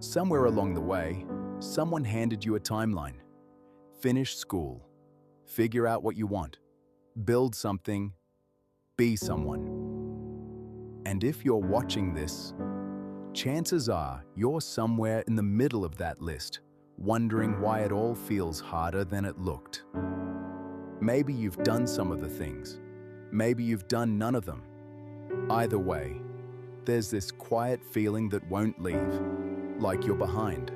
Somewhere along the way, someone handed you a timeline. Finish school, figure out what you want, build something, be someone. And if you're watching this, chances are you're somewhere in the middle of that list, wondering why it all feels harder than it looked. Maybe you've done some of the things. Maybe you've done none of them. Either way, there's this quiet feeling that won't leave, like you're behind,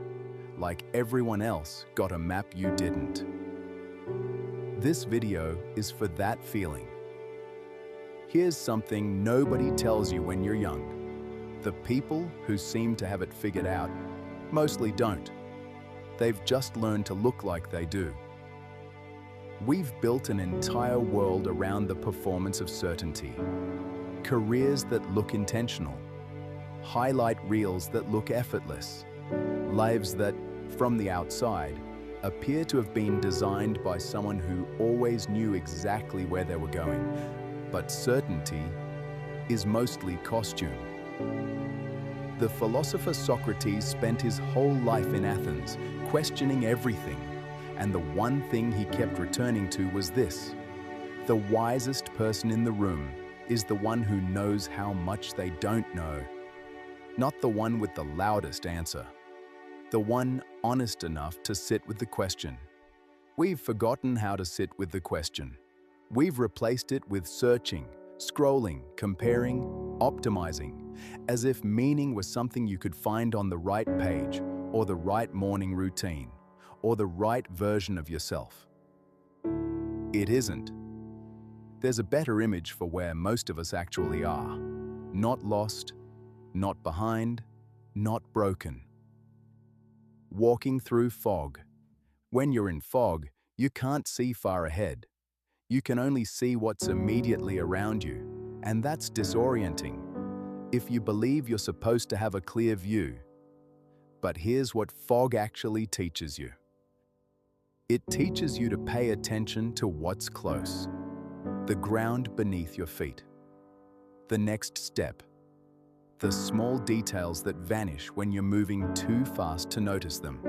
like everyone else got a map you didn't. This video is for that feeling. Here's something nobody tells you when you're young. The people who seem to have it figured out mostly don't. They've just learned to look like they do. We've built an entire world around the performance of certainty. Careers that look intentional. Highlight reels that look effortless. Lives that, from the outside, appear to have been designed by someone who always knew exactly where they were going. But certainty is mostly costume. The philosopher Socrates spent his whole life in Athens, questioning everything, and the one thing he kept returning to was this: the wisest person in the room is the one who knows how much they don't know. Not the one with the loudest answer. The one honest enough to sit with the question. We've forgotten how to sit with the question. We've replaced it with searching, scrolling, comparing, optimizing, as if meaning was something you could find on the right page, or the right morning routine, or the right version of yourself. It isn't. There's a better image for where most of us actually are. Not lost, not behind, not broken. Walking through fog. When you're in fog, you can't see far ahead. You can only see what's immediately around you, and that's disorienting if you believe you're supposed to have a clear view. But here's what fog actually teaches you. It teaches you to pay attention to what's close, the ground beneath your feet, the next step, the small details that vanish when you're moving too fast to notice them.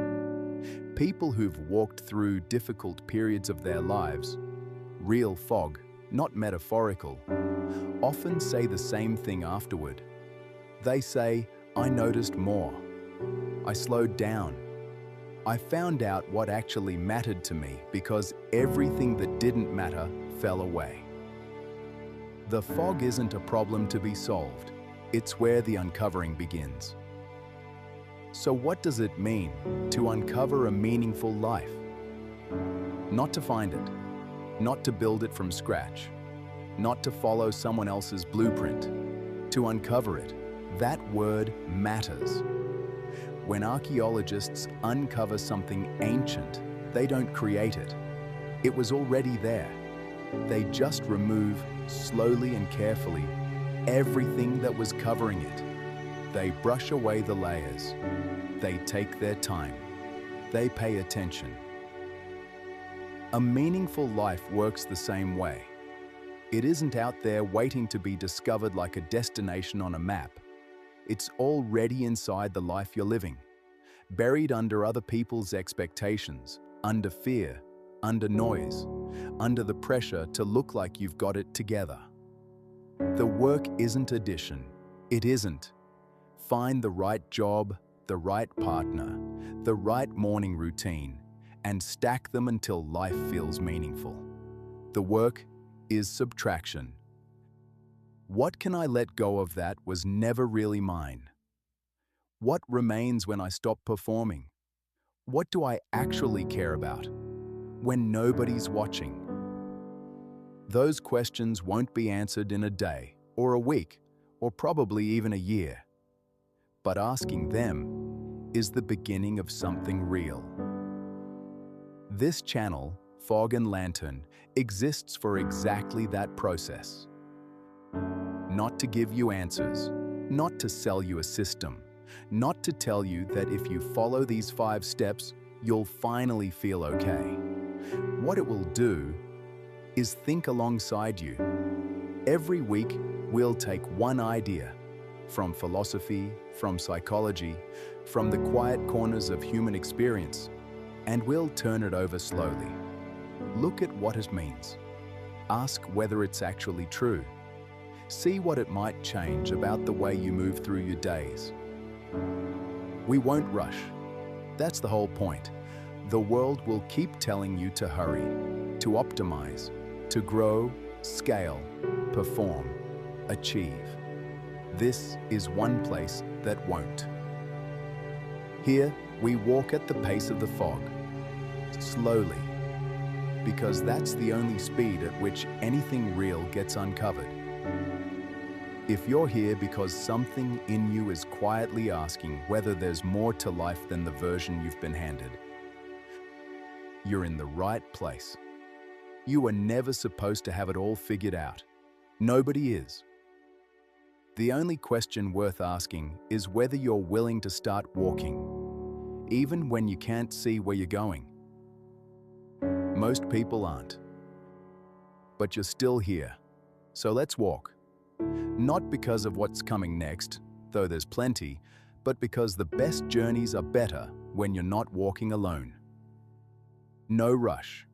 People who've walked through difficult periods of their lives, real fog, not metaphorical, often say the same thing afterward. They say, "I noticed more. I slowed down. I found out what actually mattered to me because everything that didn't matter fell away." The fog isn't a problem to be solved. It's where the uncovering begins. So what does it mean to uncover a meaningful life? Not to find it, not to build it from scratch, not to follow someone else's blueprint. To uncover it, that word matters. When archaeologists uncover something ancient, they don't create it. It was already there. They just remove, slowly and carefully, everything that was covering it. They brush away the layers. They take their time. They pay attention. A meaningful life works the same way. It isn't out there waiting to be discovered like a destination on a map. It's already inside the life you're living, buried under other people's expectations, under fear, under noise, under the pressure to look like you've got it together. The work isn't addition. It isn't. Find the right job, the right partner, the right morning routine, and stack them until life feels meaningful. The work is subtraction. What can I let go of that was never really mine? What remains when I stop performing? What do I actually care about when nobody's watching? Those questions won't be answered in a day, or a week, or probably even a year. But asking them is the beginning of something real. This channel, Fog and Lantern, exists for exactly that process. Not to give you answers, not to sell you a system, not to tell you that if you follow these 5 steps, you'll finally feel okay. What it will do is think alongside you. Every week, we'll take one idea, from philosophy, from psychology, from the quiet corners of human experience, and we'll turn it over slowly. Look at what it means. Ask whether it's actually true. See what it might change about the way you move through your days. We won't rush. That's the whole point. The world will keep telling you to hurry, to optimize, to grow, scale, perform, achieve. This is one place that won't. Here, we walk at the pace of the fog, slowly, because that's the only speed at which anything real gets uncovered. If you're here because something in you is quietly asking whether there's more to life than the version you've been handed, you're in the right place. You were never supposed to have it all figured out. Nobody is. The only question worth asking is whether you're willing to start walking, even when you can't see where you're going. Most people aren't. But you're still here, so let's walk. Not because of what's coming next, though there's plenty, but because the best journeys are better when you're not walking alone. No rush.